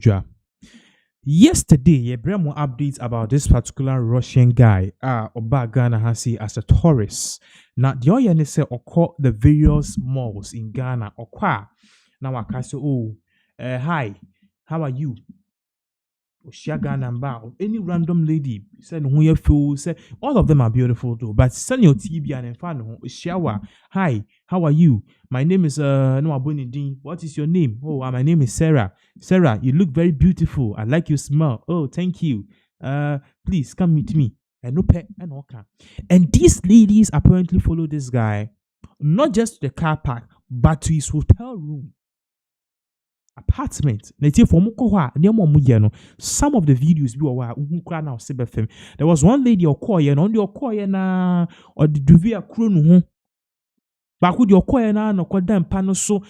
Ja. Yesterday, more updates about this particular Russian guy, Oba Ghana has as a tourist. Now, the oya say occur the various malls in Ghana. Okwa. Now I can say, hi, how are you? Oshiaga number any random lady said who you feel say all of them are beautiful too, but send your TV and fan shower. Hi, how are you? My name is what is your name? Oh, my name is Sarah. Sarah, you look very beautiful. I like your smell. Oh, thank you. Please come meet me. And no pet and okay. And these ladies apparently follow this guy not just to the car park but to his hotel room. Apartment. Some of the videos we were now there was one lady or na or the duvia crew but could your na no kodam panel so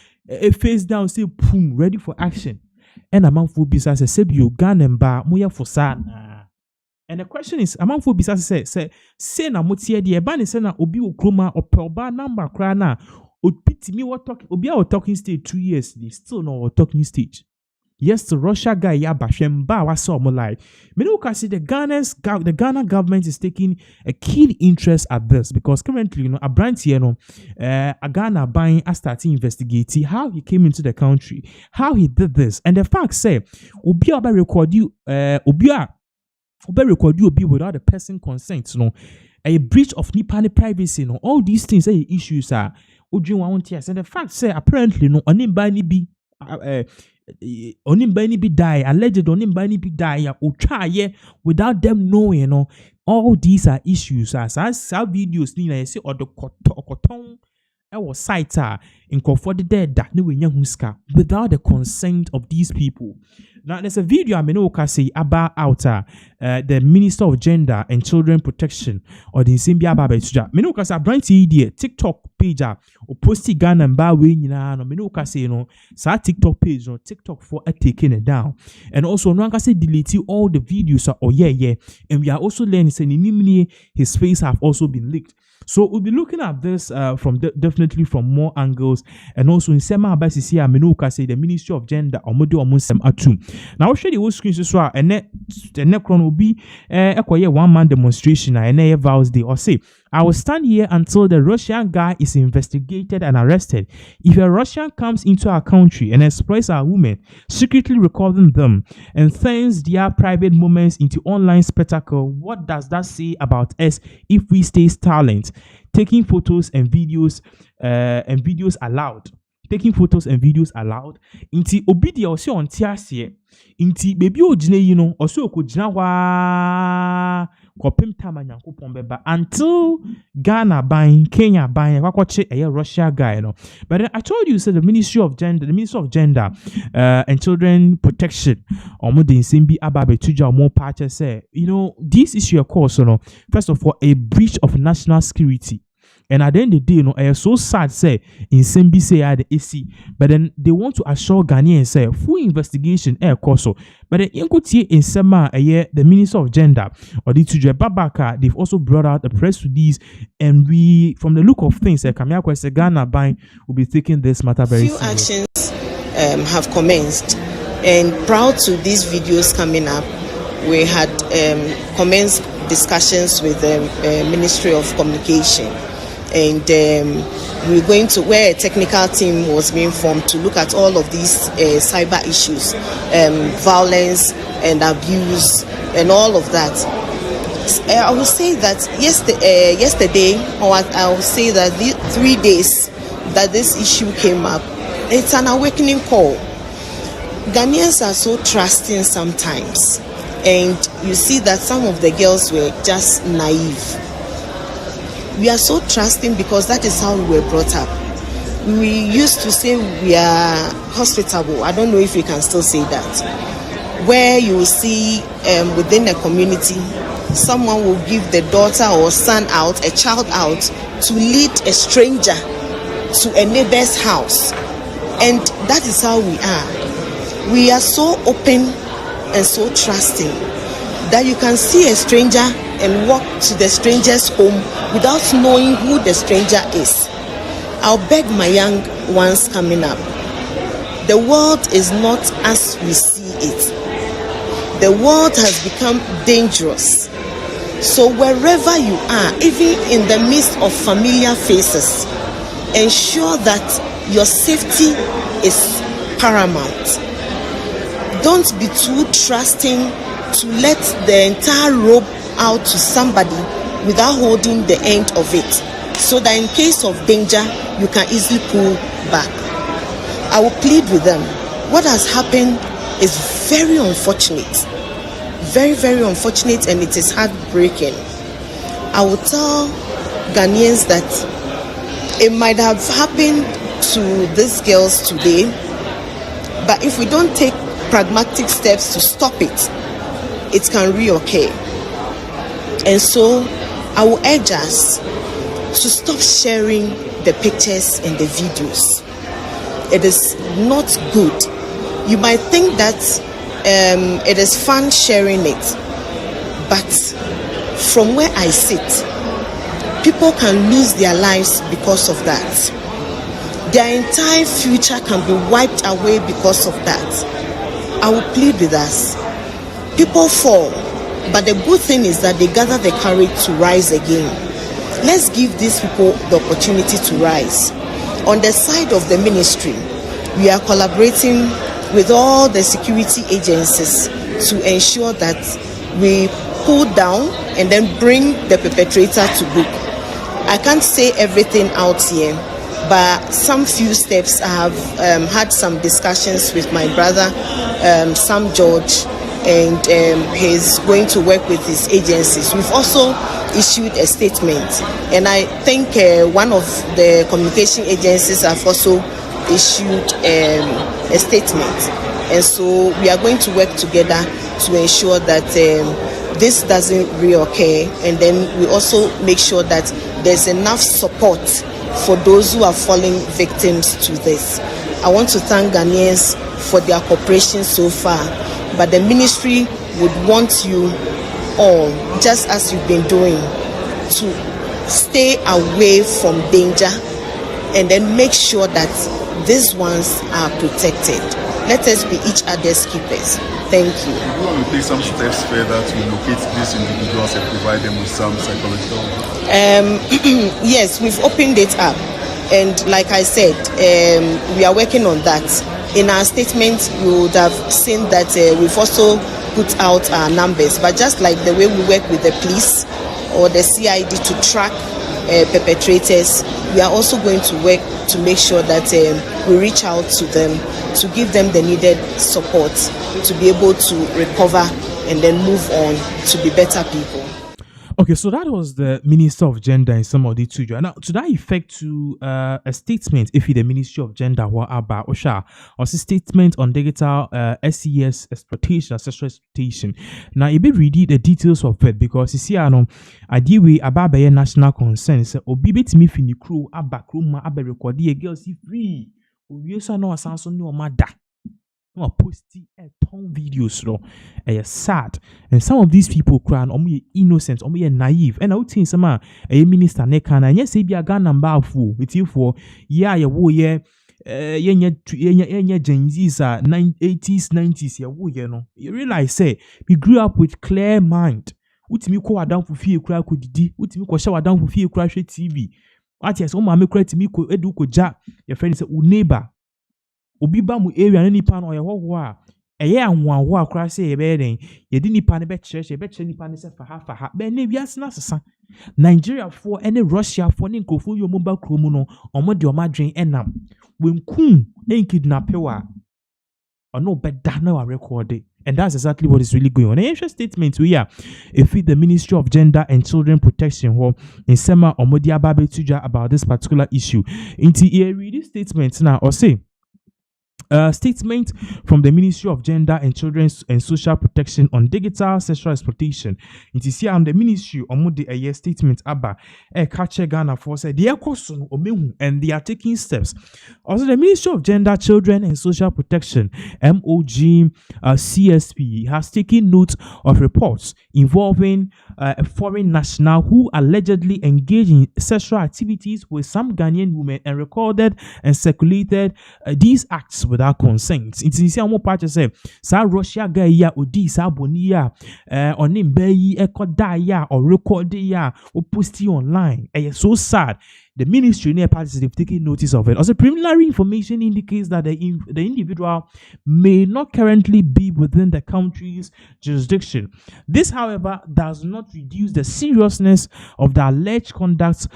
face down say boom ready for action. And a man for business say you Ghanaian bar moya for sana. And the question is, a man for business say na motie de eba ne say na obi okroma opelba number kra na pity me what talking obi our talking stage 2 years they still no talking stage. Yes, the Russia guy ya bashemba was so more like me no can see the Ghana government is taking a keen interest at this because currently a branch here a Ghana buying a starting investigating how he came into the country, how he did this, and the fact say obi about record you obi without the person consent a breach of Nipani privacy all these things are issues are and the fact say apparently onimba be die alleged onimba be die or try without them knowing all these are issues as videos ni say or the cotton our site in comfort dead that no without the consent of these people. Now there's a video I mean say about the Minister of Gender and Children Protection or the Nsimbia Babetuja. Menoka say brand idiot TikTok page or posti Ghana and ba we nyina no menoka say sa TikTok page no TikTok for taking it down. And also no say delete all the videos and we are also learning say his face have also been leaked. So we'll be looking at this from definitely from more angles, and also in Sema Abasisi Amenoka say the Ministry of Gender or Modi or Musem Atum. Now I'll show the whole screen so and the necron will be a 1-man demonstration and a vows day or say I will stand here until the Russian guy is investigated and arrested. If a Russian comes into our country and exploits our women, secretly recording them and turns their private moments into online spectacle, what does that say about us if we stay silent? Taking photos and videos allowed. Taking photos and videos allowed. Inti obidi also on tiasie. Inti baby ojine also okojina wa kopim tama nyankopon beba until Ghana buying Kenya buying kwakoche Russia guy But then I told you said the Ministry of Gender and Children Protection omo de nsimbi ababe tuja omo party say this issue of course first of all a breach of national security. And at the end of the day, I so sad say in Sembi say the AC, but then they want to assure Ghanaians say full investigation course. But then in Sema the Minister of Gender or the Tujue Babaka, they've also brought out a press release, and we from the look of things, Kamia Kwese Ghana buying will be taking this matter very seriously. Actions have commenced, and proud to these videos coming up, we had commenced discussions with the Ministry of Communication. And we're going to where a technical team was being formed to look at all of these cyber issues, violence and abuse and all of that. I would say that yesterday, or I would say that the 3 days that this issue came up, it's an awakening call. Ghanaians are so trusting sometimes, and you see that some of the girls were just naive. We are so trusting because that is how we were brought up. We used to say we are hospitable. I don't know if we can still say that. Where you will see within a community, someone will give the daughter or son out, a child out, to lead a stranger to a neighbor's house. And that is how we are. We are so open and so trusting that you can see a stranger and walk to the stranger's home without knowing who the stranger is. I'll beg my young ones coming up. The world is not as we see it. The world has become dangerous. So wherever you are, even in the midst of familiar faces, ensure that your safety is paramount. Don't be too trusting to let the entire rope out to somebody without holding the end of it, so that in case of danger, you can easily pull back. I will plead with them. What has happened is very unfortunate. Very, very unfortunate, and it is heartbreaking. I will tell Ghanaians that it might have happened to these girls today, but if we don't take pragmatic steps to stop it, it can reoccur. And so I will urge us to stop sharing the pictures and the videos. It is not good. You might think that it is fun sharing it, but from where I sit, people can lose their lives because of that. Their entire future can be wiped away because of that. I will plead with us. People fall, but the good thing is that they gather the courage to rise again. Let's give these people the opportunity to rise. On the side of the ministry, we are collaborating with all the security agencies to ensure that we pull down and then bring the perpetrator to book. I can't say everything out here, but some few steps I have had some discussions with my brother, Sam George, and he's going to work with his agencies. We've also issued a statement, and I think one of the communication agencies have also issued a statement, and so we are going to work together to ensure that this doesn't reoccur, and then we also make sure that there's enough support for those who are falling victims to this. I want to thank Ghanaians for their cooperation so far, but the ministry would want you all, just as you've been doing, to stay away from danger and then make sure that these ones are protected. Let us be each other's keepers. Thank you. Do you want to take some steps further to locate these individuals and provide them with some psychological? Yes, we've opened it up, and like I said, we are working on that. In our statement, you would have seen that we've also put out our numbers, but just like the way we work with the police or the CID to track perpetrators, we are also going to work to make sure that we reach out to them to give them the needed support to be able to recover and then move on to be better people. Okay, so that was the Minister of Gender in some of the two. Now, to that effect, to a statement, if the Ministry of Gender were about Osha, or a statement on digital SES exploitation, sexual exploitation. Now, you be reading the details of it because you see, I deal with about national concern. So, obi bit me fini crew, aba crew ma aba record a girl see free. We also know a Samsung no mada. No posting a ton videos no sad, and some of these people cry and innocent, naive, and I would think some a minister ne can and yes, be a gun number fool with you for yeah Gen Z's 80s 90s you realize say we grew up with clear mind. Utimi ko down for fear cry could di utimi ko shower down for fear crash TV. What yes, oh my cry to me ko edu ko ja your friend say neighbor obi ba mu area na nipa no ye ho a eye anwanwo akra se ye be den ye di nipa ne be kire nipa ne se fa ha be na wiase na sesa Nigeria for any Russia for ne nkofo yo mobile chrome no omo de omadwen enam wenkum en kidnap wa ono be da na wa record. And that's exactly what is really going on. An interesting statement we are if the Ministry of Gender and Children Protection in Sema Omodia Babe Tuja about this particular issue. Into here read this statement now or say statement from the Ministry of Gender and Children's and Social Protection on digital sexual exploitation. It is here on the Ministry Omode a year statement Abba Kache Ghana for said the Ekosun Omehu and they are taking steps. Also, the Ministry of Gender, Children and Social Protection MOG CSP has taken note of reports involving a foreign national who allegedly engaged in sexual activities with some Ghanaian women and recorded and circulated these acts without without consent. It's in some part say, sa Russia guy ya odi sa boni ya on him bayi ya or record ya or post it online. So sad. The ministry near parties have taken notice of it. Also, preliminary information indicates that the individual may not currently be within the country's jurisdiction. This, however, does not reduce the seriousness of the alleged conduct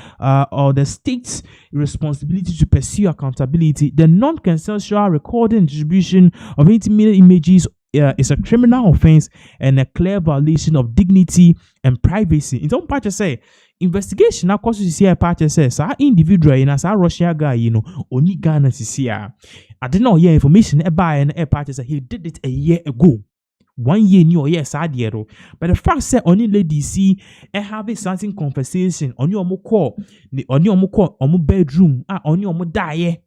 or the state's responsibility to pursue accountability. The non-consensual recording and distribution of intimate images is a criminal offense and a clear violation of dignity and privacy. In some parts, say investigation na course see a part says sa individual in as a Russia guy, only Ghana see. I didn't know your information about and a part he did it a year ago. 1 year new yes sad year. But the fact that only lady see have a something conversation on your call on your bedroom on your die.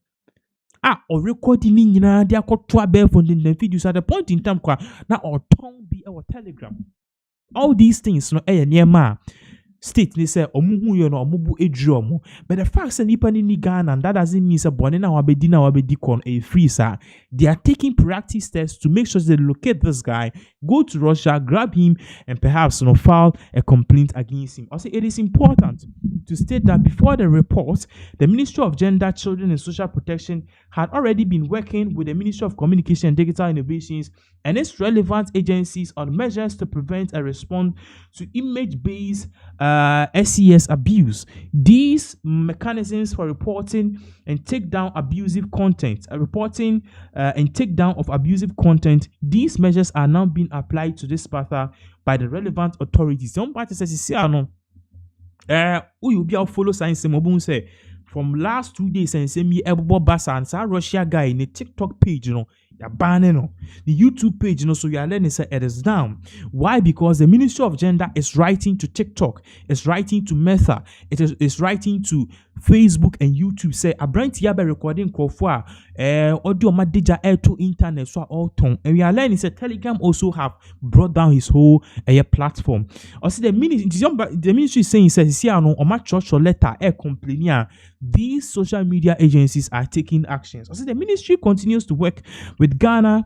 Or recording in their caught to a bear from the videos at the point in time now or tongue be our telegram. All these things no near ma state they say omuhu yo no omubu edromo. But the fact that nipa ni Ghana and that doesn't mean say bone na wabedi na wabedi kon a free sir. They are taking proactive steps to make sure they locate this guy, go to Russia, grab him, and perhaps file a complaint against him. Also, it is important to state that before the report, the Ministry of Gender, Children and Social Protection had already been working with the Ministry of Communication and Digital Innovations and its relevant agencies on measures to prevent and respond to image-based SES abuse. These mechanisms for reporting and take down abusive content, and take down of abusive content, these measures are now being applied to this matter by the relevant authorities. Some parties say, you be follow science say from last 2 days and say me Ebo Basa and sa Russia guy in the TikTok page, you're banning the YouTube page, so you are learning say it is down. Why? Because the Ministry of Gender is writing to TikTok, it's writing to Meta, it's writing to Facebook and YouTube. Say a brand yabe recording crofwa audio madija air to internet so all tongue. And we are learning say Telegram also have brought down his whole platform. Also the ministry is saying says see no my church or letter complaining these social media agencies are taking actions. Also the ministry continues to work with Ghana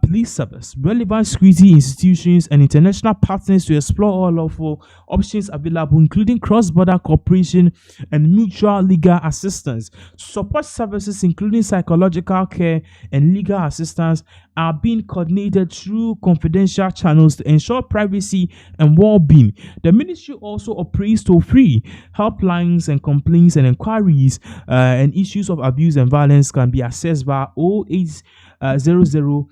Police Service, relevant security institutions and international partners to explore all lawful options available, including cross-border cooperation and mutual legal assistance. Support services including psychological care and legal assistance are being coordinated through confidential channels to ensure privacy and well-being. The ministry also operates toll-free helplines and complaints and inquiries and issues of abuse and violence can be accessed via 0800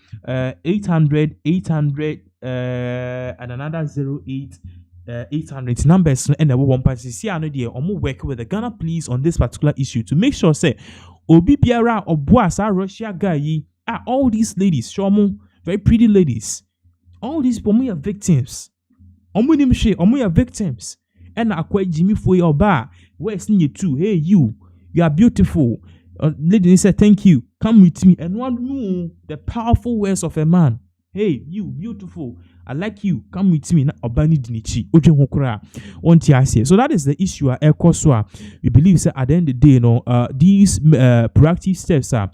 800 800 and another 08 800 numbers and the one party see another work with the Ghana police on this particular issue to make sure say obi biara oboasa Russia guy all these ladies show very pretty ladies, all these people are victims, are victims and akwa Jimmy for your bar where's you too. Hey you are beautiful. Lady said thank you, come with me, and one know the powerful words of a man. Hey you beautiful, I like you, come with me. Obani dinichi oje hokura onti ase. So that is the issue we believe say at the end of the day these proactive steps are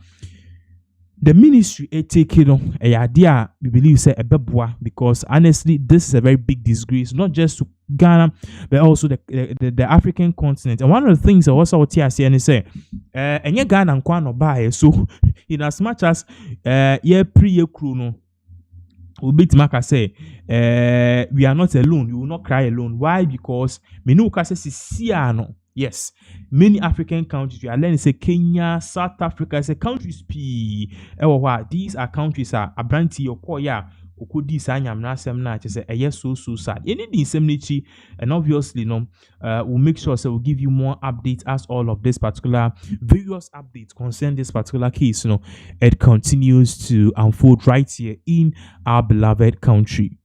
the ministry taking a idea we believe say a beboa, because honestly this is a very big disgrace not just to Ghana but also the African continent. And one of the things I also want to say and say and Ghana and Kwano buy so in as much as pre no we beat Maka say we are not alone, you will not cry alone. Why? Because Menuka says Siano. Yes, many African countries, we are learning say Kenya, South Africa, say countries these are countries are abranti or koya okudi sanyam na semna say yes so sad. Any indemnity and obviously we'll make sure so we'll give you more updates as all of this particular various updates concern this particular case it continues to unfold right here in our beloved country.